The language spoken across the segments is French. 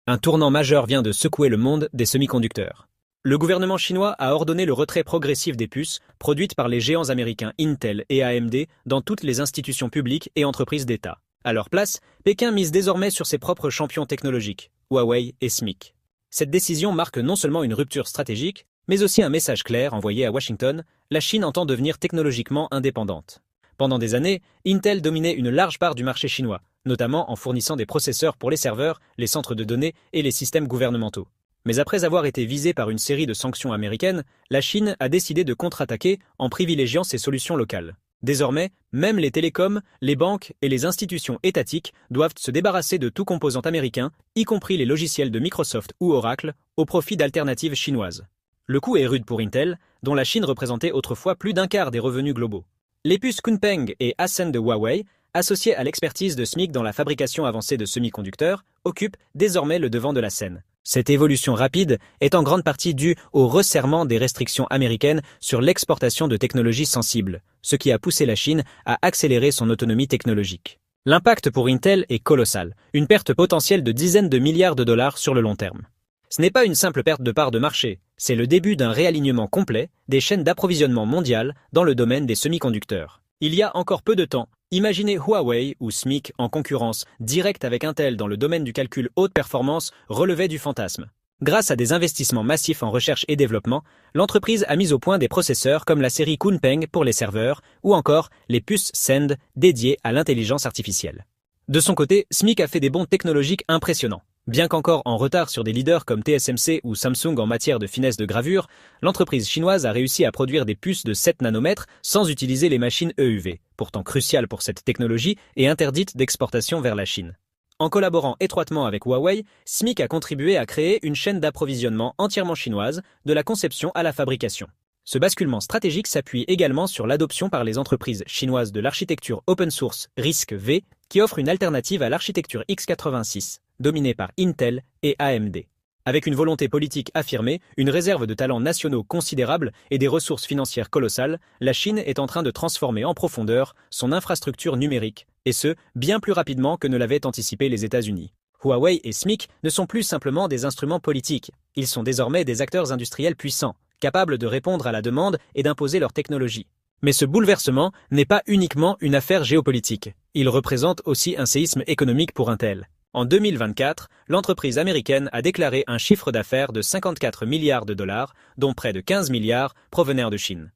Un tournant majeur vient de secouer le monde des semi-conducteurs. Le gouvernement chinois a ordonné le retrait progressif des puces produites par les géants américains Intel et AMD dans toutes les institutions publiques et entreprises d'État. À leur place, Pékin mise désormais sur ses propres champions technologiques, Huawei et SMIC. Cette décision marque non seulement une rupture stratégique, mais aussi un message clair envoyé à Washington: la Chine entend devenir technologiquement indépendante. Pendant des années, Intel dominait une large part du marché chinois, notamment en fournissant des processeurs pour les serveurs, les centres de données et les systèmes gouvernementaux. Mais après avoir été visée par une série de sanctions américaines, la Chine a décidé de contre-attaquer en privilégiant ses solutions locales. Désormais, même les télécoms, les banques et les institutions étatiques doivent se débarrasser de tout composant américain, y compris les logiciels de Microsoft ou Oracle, au profit d'alternatives chinoises. Le coup est rude pour Intel, dont la Chine représentait autrefois plus d'un quart des revenus globaux. Les puces Kunpeng et Ascend de Huawei, associées à l'expertise de SMIC dans la fabrication avancée de semi-conducteurs, occupent désormais le devant de la scène. Cette évolution rapide est en grande partie due au resserrement des restrictions américaines sur l'exportation de technologies sensibles, ce qui a poussé la Chine à accélérer son autonomie technologique. L'impact pour Intel est colossal, une perte potentielle de dizaines de milliards de dollars sur le long terme. Ce n'est pas une simple perte de part de marché, c'est le début d'un réalignement complet des chaînes d'approvisionnement mondiales dans le domaine des semi-conducteurs. Il y a encore peu de temps, imaginez Huawei ou SMIC en concurrence directe avec Intel dans le domaine du calcul haute performance relevait du fantasme. Grâce à des investissements massifs en recherche et développement, l'entreprise a mis au point des processeurs comme la série Kunpeng pour les serveurs ou encore les puces Send dédiées à l'intelligence artificielle. De son côté, SMIC a fait des bonds technologiques impressionnants. Bien qu'encore en retard sur des leaders comme TSMC ou Samsung en matière de finesse de gravure, l'entreprise chinoise a réussi à produire des puces de 7 nanomètres sans utiliser les machines EUV, pourtant cruciales pour cette technologie et interdites d'exportation vers la Chine. En collaborant étroitement avec Huawei, SMIC a contribué à créer une chaîne d'approvisionnement entièrement chinoise, de la conception à la fabrication. Ce basculement stratégique s'appuie également sur l'adoption par les entreprises chinoises de l'architecture open source RISC-V, qui offre une alternative à l'architecture x86, dominée par Intel et AMD. Avec une volonté politique affirmée, une réserve de talents nationaux considérable et des ressources financières colossales, la Chine est en train de transformer en profondeur son infrastructure numérique, et ce, bien plus rapidement que ne l'avaient anticipé les États-Unis. Huawei et SMIC ne sont plus simplement des instruments politiques, ils sont désormais des acteurs industriels puissants, capables de répondre à la demande et d'imposer leur technologie. Mais ce bouleversement n'est pas uniquement une affaire géopolitique, il représente aussi un séisme économique pour Intel. En 2024, l'entreprise américaine a déclaré un chiffre d'affaires de 54 milliards de dollars, dont près de 15 milliards provenaient de Chine.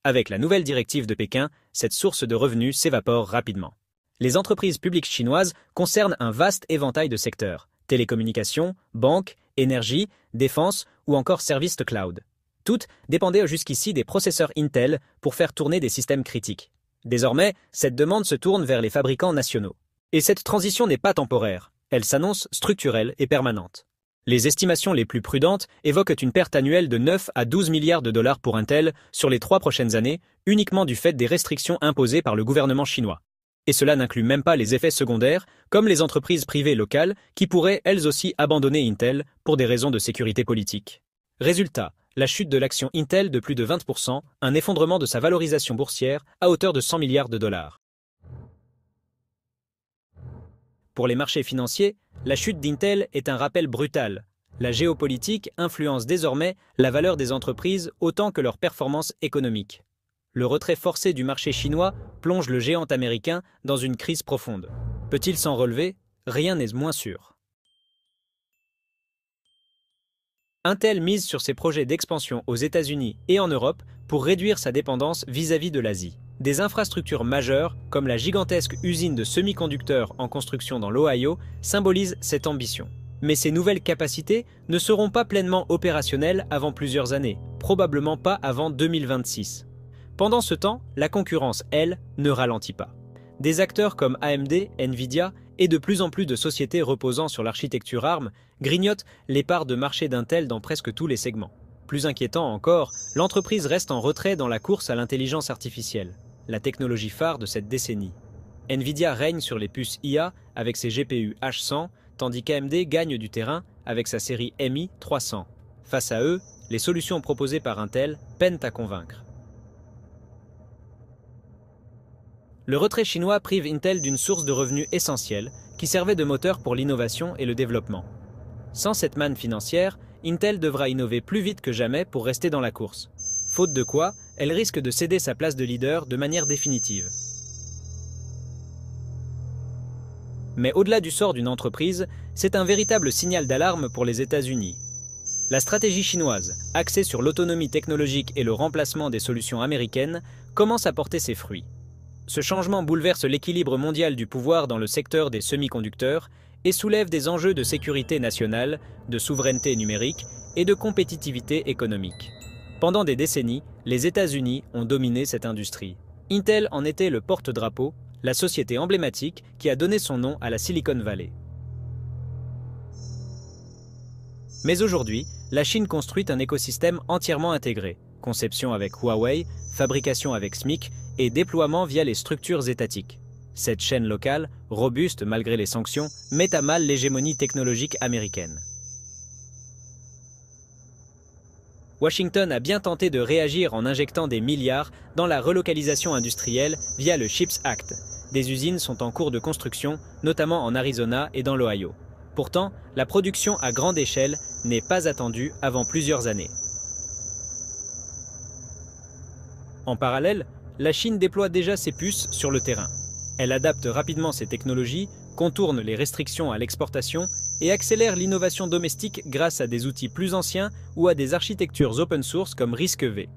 Avec la nouvelle directive de Pékin, cette source de revenus s'évapore rapidement. Les entreprises publiques chinoises concernent un vaste éventail de secteurs: télécommunications, banques, énergie, défense ou encore services cloud. Toutes dépendaient jusqu'ici des processeurs Intel pour faire tourner des systèmes critiques. Désormais, cette demande se tourne vers les fabricants nationaux. Et cette transition n'est pas temporaire, elle s'annonce structurelle et permanente. Les estimations les plus prudentes évoquent une perte annuelle de 9 à 12 milliards de dollars pour Intel sur les 3 prochaines années, uniquement du fait des restrictions imposées par le gouvernement chinois. Et cela n'inclut même pas les effets secondaires, comme les entreprises privées locales qui pourraient elles aussi abandonner Intel pour des raisons de sécurité politique. Résultat, la chute de l'action Intel de plus de 20%, un effondrement de sa valorisation boursière à hauteur de 100 milliards de dollars. Pour les marchés financiers, la chute d'Intel est un rappel brutal. La géopolitique influence désormais la valeur des entreprises autant que leur performance économique. Le retrait forcé du marché chinois plonge le géant américain dans une crise profonde. Peut-il s'en relever? Rien n'est moins sûr. Intel mise sur ses projets d'expansion aux États-Unis et en Europe pour réduire sa dépendance vis-à-vis de l'Asie. Des infrastructures majeures, comme la gigantesque usine de semi-conducteurs en construction dans l'Ohio, symbolisent cette ambition. Mais ces nouvelles capacités ne seront pas pleinement opérationnelles avant plusieurs années, probablement pas avant 2026. Pendant ce temps, la concurrence, elle, ne ralentit pas. Des acteurs comme AMD, Nvidia et de plus en plus de sociétés reposant sur l'architecture ARM grignotent les parts de marché d'Intel dans presque tous les segments. Plus inquiétant encore, l'entreprise reste en retrait dans la course à l'intelligence artificielle, la technologie phare de cette décennie. Nvidia règne sur les puces IA avec ses GPU H100, tandis qu'AMD gagne du terrain avec sa série MI 300. Face à eux, les solutions proposées par Intel peinent à convaincre. Le retrait chinois prive Intel d'une source de revenus essentielle qui servait de moteur pour l'innovation et le développement. Sans cette manne financière, Intel devra innover plus vite que jamais pour rester dans la course. Faute de quoi, elle risque de céder sa place de leader de manière définitive. Mais au-delà du sort d'une entreprise, c'est un véritable signal d'alarme pour les États-Unis. La stratégie chinoise, axée sur l'autonomie technologique et le remplacement des solutions américaines, commence à porter ses fruits. Ce changement bouleverse l'équilibre mondial du pouvoir dans le secteur des semi-conducteurs et soulève des enjeux de sécurité nationale, de souveraineté numérique et de compétitivité économique. Pendant des décennies, les États-Unis ont dominé cette industrie. Intel en était le porte-drapeau, la société emblématique qui a donné son nom à la Silicon Valley. Mais aujourd'hui, la Chine construit un écosystème entièrement intégré, conception avec Huawei, fabrication avec SMIC et déploiement via les structures étatiques. Cette chaîne locale, robuste malgré les sanctions, met à mal l'hégémonie technologique américaine. Washington a bien tenté de réagir en injectant des milliards dans la relocalisation industrielle via le CHIPS Act. Des usines sont en cours de construction, notamment en Arizona et dans l'Ohio. Pourtant, la production à grande échelle n'est pas attendue avant plusieurs années. En parallèle, la Chine déploie déjà ses puces sur le terrain. Elle adapte rapidement ses technologies, contourne les restrictions à l'exportation et accélère l'innovation domestique grâce à des outils plus anciens ou à des architectures open source comme RISC-V.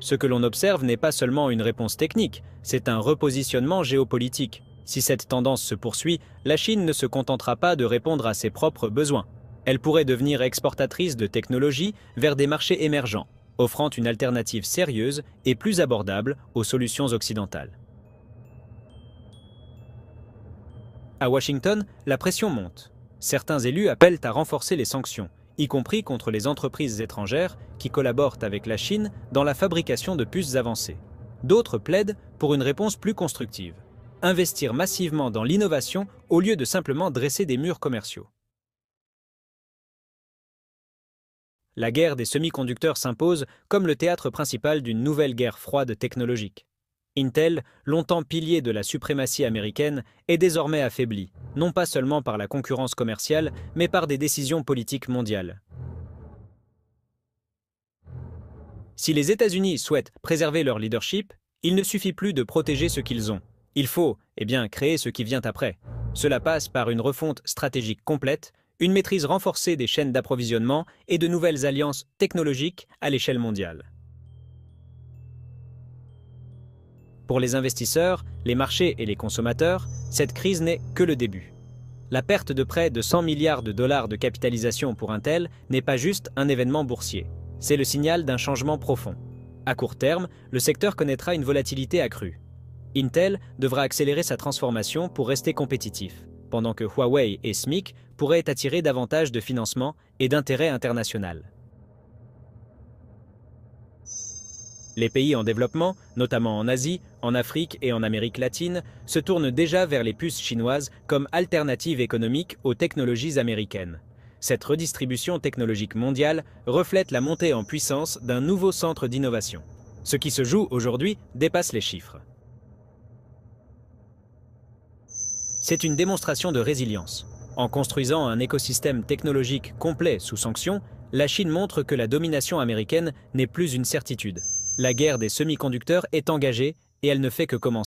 Ce que l'on observe n'est pas seulement une réponse technique, c'est un repositionnement géopolitique. Si cette tendance se poursuit, la Chine ne se contentera pas de répondre à ses propres besoins. Elle pourrait devenir exportatrice de technologies vers des marchés émergents, offrant une alternative sérieuse et plus abordable aux solutions occidentales. À Washington, la pression monte. Certains élus appellent à renforcer les sanctions, y compris contre les entreprises étrangères qui collaborent avec la Chine dans la fabrication de puces avancées. D'autres plaident pour une réponse plus constructive. Investir massivement dans l'innovation au lieu de simplement dresser des murs commerciaux. La guerre des semi-conducteurs s'impose comme le théâtre principal d'une nouvelle guerre froide technologique. Intel, longtemps pilier de la suprématie américaine, est désormais affaibli, non pas seulement par la concurrence commerciale, mais par des décisions politiques mondiales. Si les États-Unis souhaitent préserver leur leadership, il ne suffit plus de protéger ce qu'ils ont. Il faut, créer ce qui vient après. Cela passe par une refonte stratégique complète, une maîtrise renforcée des chaînes d'approvisionnement et de nouvelles alliances technologiques à l'échelle mondiale. Pour les investisseurs, les marchés et les consommateurs, cette crise n'est que le début. La perte de près de 100 milliards de dollars de capitalisation pour Intel n'est pas juste un événement boursier. C'est le signal d'un changement profond. À court terme, le secteur connaîtra une volatilité accrue. Intel devra accélérer sa transformation pour rester compétitif, pendant que Huawei et SMIC pourraient attirer davantage de financement et d'intérêt international. Les pays en développement, notamment en Asie, en Afrique et en Amérique latine, se tournent déjà vers les puces chinoises comme alternative économique aux technologies américaines. Cette redistribution technologique mondiale reflète la montée en puissance d'un nouveau centre d'innovation. Ce qui se joue aujourd'hui dépasse les chiffres. C'est une démonstration de résilience. En construisant un écosystème technologique complet sous sanction, la Chine montre que la domination américaine n'est plus une certitude. La guerre des semi-conducteurs est engagée et elle ne fait que commencer.